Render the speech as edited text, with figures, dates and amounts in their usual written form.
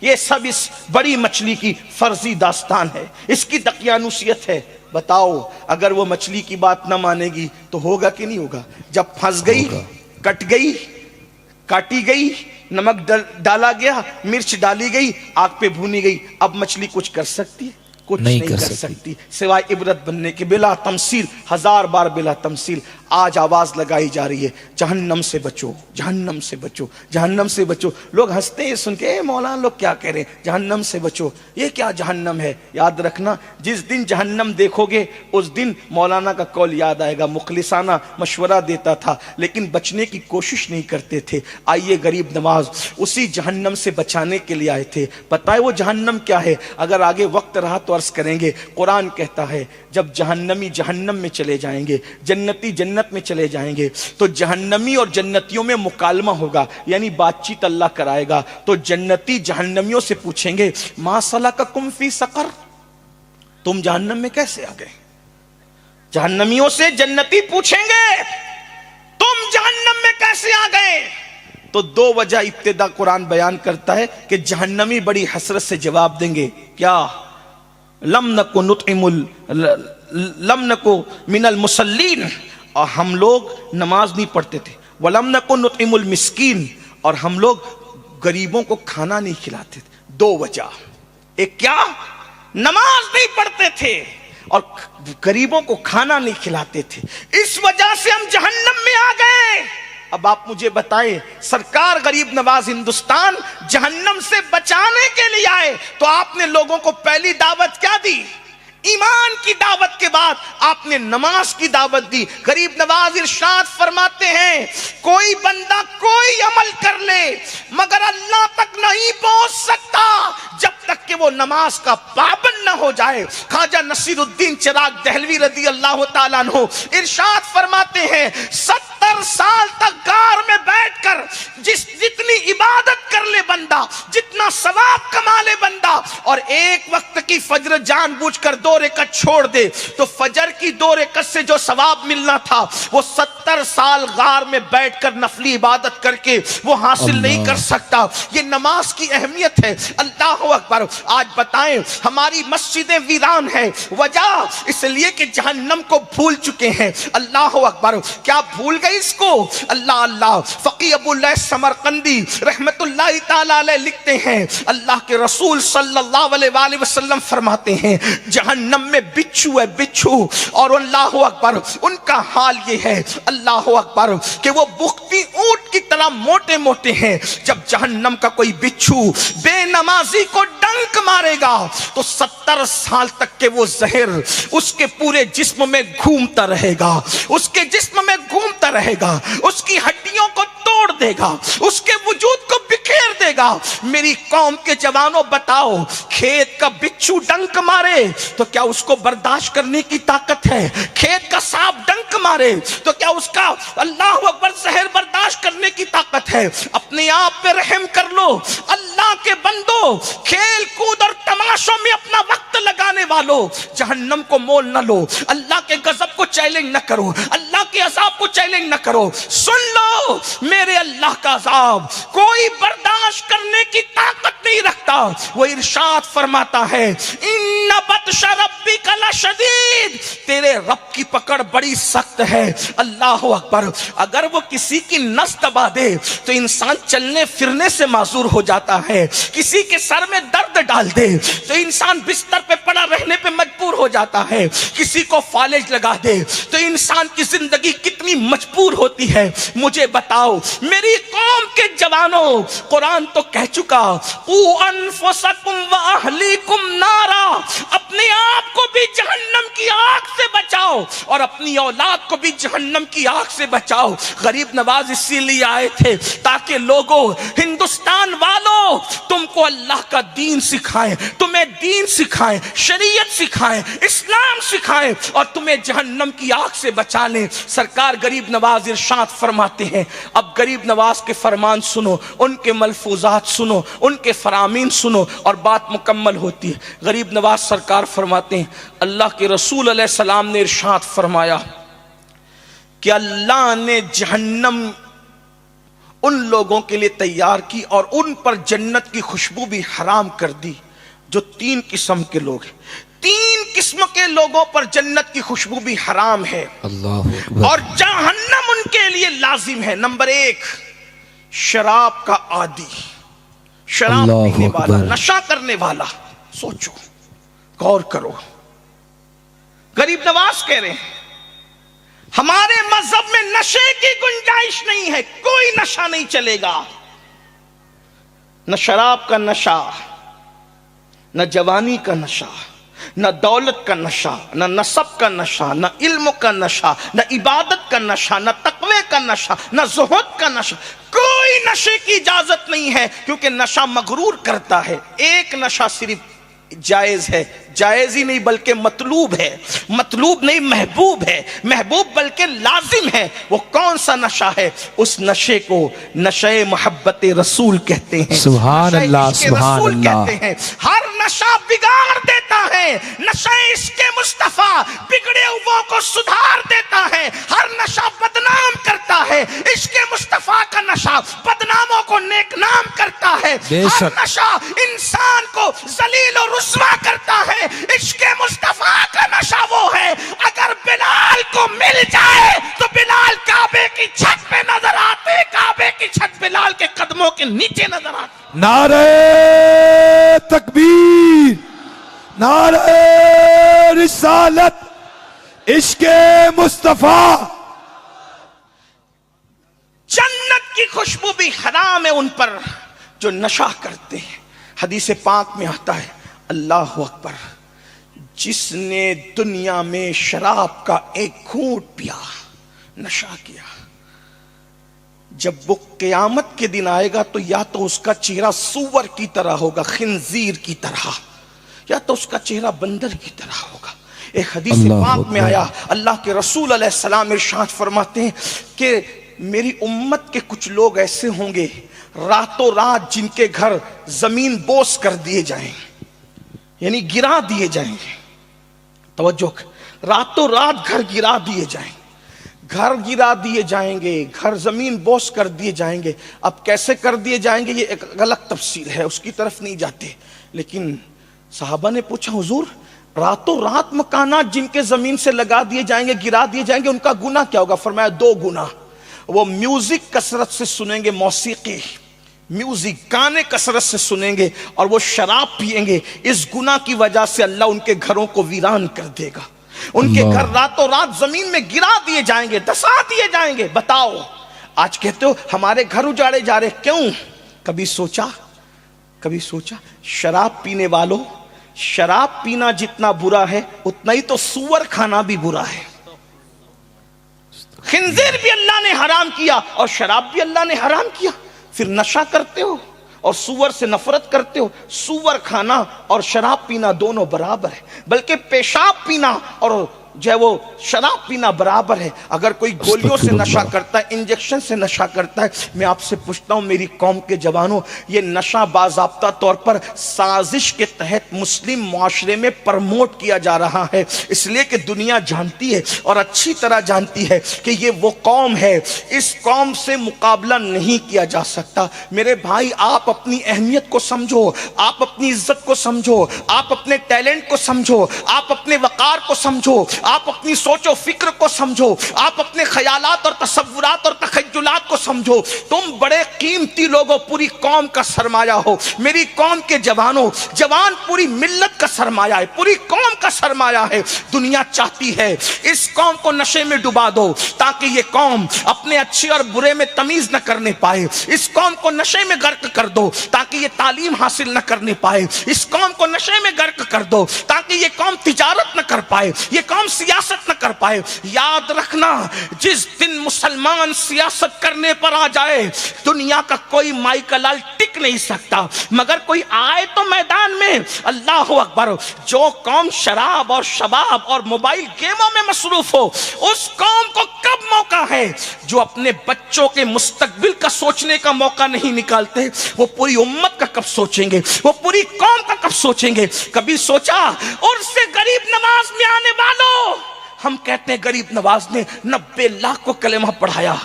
ये सब इस बड़ी मछली की फर्जी दास्तान है, इसकी दकियानुसियत है। बताओ अगर वो मछली की बात ना मानेगी तो होगा कि नहीं होगा? जब फंस गई, कट गई, काटी गई, नमक डाला गया, मिर्च डाली गई, आग पे भूनी गई, अब मछली कुछ कर सकती है? कुछ नहीं कर सकती सिवाय इबरत बनने के। बिला तमसील, 1000 बार बिला तमसील आज आवाज लगाई जा रही है, जहन्नम से बचो, जहन्नम से बचो, जहन्नम से बचो। लोग हंसते हैं सुन के, मौलाना लोग क्या कह रहे हैं, जहन्नम से बचो। ये क्या जहन्नम है? याद रखना, जिस दिन जहन्नम देखोगे उस दिन मौलाना का कौल याद आएगा। मुखलिसाना मशवरा देता था लेकिन बचने की कोशिश नहीं करते थे। आइए गरीब नवाज उसी जहन्नम से बचाने के लिए आए थे। पता है वो जहन्नम क्या है? अगर आगे वक्त रहा तो अर्ज करेंगे। कुरान कहता है जब जहन्नमी जहन्नम में चले जाएंगे, जन्नती जन्नत में चले जाएंगे, तो जहन्नमी और जन्नतियों में मुकालमा होगा, यानी बातचीत अल्लाह कराएगा। तो जन्नती जहन्नमियों से पूछेंगे मा सलककुम फी सकर, तुम जहन्नम में कैसे आ गए? जहन्नमियों से जन्नती पूछेंगे तुम जहन्नम में कैसे आ गए? तो 2 वजह इब्तिदा कुरान बयान करता है कि जहन्नमी बड़ी हसरत से जवाब देंगे, क्या? लम नको मिनल मुसल्लीन, और हम लोग नमाज नहीं पढ़ते थे। वलम नको नुतइमुल मिस्कीन, और हम लोग गरीबों को खाना नहीं खिलाते थे। 2 वजह। एक क्या? नमाज नहीं पढ़ते थे और गरीबों को खाना नहीं खिलाते थे, इस वजह से हम जहन्नम में आ गए। अब आप मुझे बताएं, सरकार गरीब नवाज हिंदुस्तान जहन्नम से बचाने के लिए आए तो आपने लोगों को पहली दावत क्या दी? ईमान की दावत के बाद आपने नमाज की दावत दी। गरीब नवाज इरशाद फरमाते हैं कोई बंदा कोई अमल कर ले मगर अल्लाह तक नहीं पहुंच सकता जब तक कि वो नमाज का पाबंद न हो जाए। ख्वाजा नसीरुद्दीन चिराग दहलवी रदी अल्लाह ताला अन्हु इरशाद फरमाते हैं 70 साल तक गार में बैठकर जितनी इबादत कर ले बंदा, जितना सवाब कमा ले बंदा, और एक वक्त की फजर जानबूझकर 2 रकअत छोड़ दे तो फजर की 2 रकअत से जो सवाब मिलना था वो 70 साल गार में बैठकर नफली इबादत करके वो हासिल नहीं कर सकता। ये नमाज की अहमियत है। अल्लाह अकबर। आज बताएं हमारी मस्जिदें वीरान है, वजह इसलिए कि जहन्नम को भूल चुके हैं। अल्लाह अकबर। क्या भूल गए इसको? अल्लाह अल्लाह। फकीह अबुल्लाह समरकंदी रहमतुल्लाह ताला अलैह लिखते हैं अल्लाह के रसूल सल्लल्लाहु अलैहि वसल्लम फरमाते हैं जहन्नम में बिच्छू है, बिच्छू, और अल्लाह अकबर उनका हाल ये है अल्लाह अकबर कि वो बुख्ती ऊंट की तरह मोटे मोटे हैं। जब जहन्नम का कोई बिच्छू बेनमाजी को डंक मारेगा तो 70 साल तक के वो जहर उसके पूरे जिस्म में घूमता रहेगा, उसके जिस्म में घूमता रहेगा, उसकी हड्डियों को तोड़ देगा, उसके वजूद को बिखेर देगा। मेरी कौम के जवानों बताओ, खेत का बिच्छू डंक मारे तो क्या उसको बर्दाश्त करने की ताकत है? खेत का सांप डंक मारे तो क्या उसका अल्लाह अकबर जहर बर्दाश्त करने की ताकत है? अपने आप पे रहम कर लो अल्लाह के बंदो। खेल कूद और तमाशों में अपना वक्त लगाने वालों, जहन्नम को मोल न लो, अल्लाह के गजब को चैलेंज न करो, अल्लाह के अजाब को चैलेंज न करो। सुन लो मेरे अल्लाह का अजाब कोई बर्दाश्त करने की ताकत नहीं रखता। वो इरशाद फरमाता है इन्ना बत्शा रब्बिका लशदीद, तेरे रब की पकड़ बड़ी सख्त है। अल्लाह अकबर। अगर वो किसी की नस दबा दे तो इंसान चलने फिरने से माजूर हो जाता है, किसी के सर में दर्द डाल दे तो इंसान बिस्तर पे पड़ा रहने पे मजबूर हो जाता है, किसी को फालिज लगा दे तो इंसान की जिंदगी कितनी मजबूर होती है। मुझे बताओ मेरी कौम के जवानों, कुरान तो कह चुका ऊ अनफुसकुम व अहलीकुम नारा, अपने आप को भी जहन्नम की आग से बचाओ और अपनी औलाद को भी जहन्नम की आग से बचाओ। गरीब नवाज इसीलिए आए थे ताकि लोगों, हिंदुस्तान वालों, तुमको अल्लाह का दीन सिखाएं, तुम्हें दीन सिखाएं, शरीयत सिखाएं, इस्लाम सिखाएं और तुम्हें जहन्नम की आग से बचा लें। सरकार गरीब नवाज इरशाद फरमाते हैं, अब गरीब नवाज के फरमान सुनो, उनके मलफूजात सुनो, उनके फरामीन सुनो और बात मुकम्मल होती है। गरीब नवाज सरकार फरमाते हैं अल्लाह के रसूल अलैहि सलाम ने इरशाद फरमाया कि अल्लाह ने जहन्नम उन लोगों के लिए तैयार की और उन पर जन्नत की खुशबू भी हराम कर दी जो 3 किस्म के लोग हैं। 3 किस्म के लोगों पर जन्नत की खुशबू भी हराम है, अल्लाह और जहन्नम उनके लिए लाजिम है। नंबर 1, शराब का आदी, शराब पीने वाला, नशा करने वाला। सोचो, गौर करो। गरीब नवाज कह रहे हैं हमारे मजहब में नशे की गुंजाइश नहीं है, कोई नशा नहीं चलेगा। न शराब का नशा, न जवानी का नशा, न दौलत का नशा, न नसब का नशा, न इल्म का नशा, न इबादत का नशा, न तकवे का नशा, न ज़ुहद का नशा। कोई नशे की इजाजत नहीं है, क्योंकि नशा मगरूर करता है। एक नशा सिर्फ जायज है, जायज ही नहीं बल्कि मतलूब है, मतलूब नहीं महबूब है, महबूब बल्कि लाजिम है। वो कौन सा नशा है? उस नशे को नशे मोहब्बत रसूल कहते हैं। सुभान अल्लाह, सुभान अल्लाह। कहते हैं हर नशा बिगाड़ देता है, नशा इसके मुस्तफा बिगड़े हुओं को सुधार देता है। हर नशा बदनाम करता है, इसके मुस्तफा का नशा बदनामों को नेकनाम करता है। हर नशा इंसान को जलील और रुस्वा करता है, इसके मुस्तफा का नशा वो है। अगर बिलाल को मिल जाए तो बिलाल काबे की छत पे नजर आते, काबे की छत बिलाल के कदमों के नीचे नजर आती। नारे तकबीर, नारे रिसालत, इश्के मुस्तफा। जन्नत की खुशबू भी हराम है उन पर जो नशा करते हैं। हदीस पाक में आता है, अल्लाह अकबर, जिसने दुनिया में शराब का एक घूंट पिया, नशा किया, जब वो क़यामत के दिन आएगा तो या तो उसका चेहरा सूअर की तरह होगा, खिंजीर की तरह, या तो उसका चेहरा बंदर की तरह होगा। एक हदीस पाक में आया, अल्लाह के रसूल अलैहिस्सलाम इरशाद फरमाते हैं कि मेरी उम्मत के कुछ लोग ऐसे होंगे रातों रात जिनके घर जमीन बोस कर दिए जाएंगे, यानी गिरा दिए जाएंगे। तवज्जो, रातों रात घर गिरा दिए जाएंगे, घर गिरा दिए जाएंगे, घर जमीन बोस कर दिए जाएंगे। अब कैसे कर दिए जाएंगे ये एक अलग तफसील है, उसकी तरफ नहीं जाते। लेकिन साहबा ने पूछा, हुजूर रातों रात मकानात जिनके जमीन से लगा दिए जाएंगे, गिरा दिए जाएंगे, उनका गुनाह क्या होगा? फरमाया 2 गुनाह। वो म्यूजिक कसरत से सुनेंगे, मौसीकी म्यूजिक गाने कसरत से सुनेंगे, और वो शराब पिएंगे। इस गुनाह की वजह से अल्लाह उनके घरों को वीरान कर देगा। उनके घर रातों रात जमीन में गिरा दिए जाएंगे, दसा दिए जाएंगे। बताओ, आज कहते हो हमारे घर उजाड़े जा रहे, क्यों? कभी सोचा, कभी सोचा शराब पीने वालों, शराब पीना जितना बुरा है उतना ही तो सूअर खाना भी बुरा है। खिंजीर भी अल्लाह ने हराम किया और शराब भी अल्लाह ने हराम किया, फिर नशा करते हो और सूअर से नफरत करते हो। सूअर खाना और शराब पीना दोनों बराबर है, बल्कि पेशाब पीना और जो है वो शराब पीना बराबर है। अगर कोई गोलियों से नशा करता है, इंजेक्शन से नशा करता है, मैं आपसे पूछता हूं मेरी कौम के जवानों, ये नशा बाज़ाब्ता तौर पर साजिश के तहत मुस्लिम मुआशरे में प्रमोट किया जा रहा है, इसलिए कि दुनिया जानती है और अच्छी तरह जानती है कि ये वो कौम है, इस कौम से मुकाबला नहीं किया जा सकता। मेरे भाई, आप अपनी अहमियत को समझो, आप अपनी इज्जत को समझो, आप अपने टैलेंट को समझो, आप अपने वकार को समझो, आप अपनी सोचो फिक्र को समझो, आप अपने ख्यालात और तसव्वुरात और तखय्युलात को समझो। तुम बड़े कीमती लोगों, पूरी कौम का सरमाया हो। मेरी कौम के जवानों, जवान पूरी मिल्लत का सरमाया है, पूरी कौम का सरमाया है। दुनिया चाहती है इस कौम को नशे में डुबा दो ताकि ये कौम अपने अच्छे और बुरे में तमीज न करने पाए। इस कौम को नशे में गर्क कर दो ताकि ये तालीम हासिल न करने पाए। इस कौम को नशे में गर्क कर दो ताकि ये कौम तिजारत न कर पाए, ये कौम सियासत न कर पाए। याद रखना, जिस दिन मुसलमान सियासत करने पर आ जाए, दुनिया का कोई माई का लाल टिक नहीं सकता, मगर कोई आए तो मैदान में। अल्लाह अकबर। जो कौम शराब और शबाब और मोबाइल गेमों में मसरूफ हो, उस कौम को कब मौका है? जो अपने बच्चों के मुस्तकबिल का सोचने का मौका नहीं निकालते, वो पूरी उम्मत का कब सोचेंगे? वो पूरी कौम का कब सोचेंगे? कभी सोचा? और से गरीब नवाज में आने वालों, हम कहते हैं गरीब नवाज ने 90 लाख को कलेमा पढ़ाया।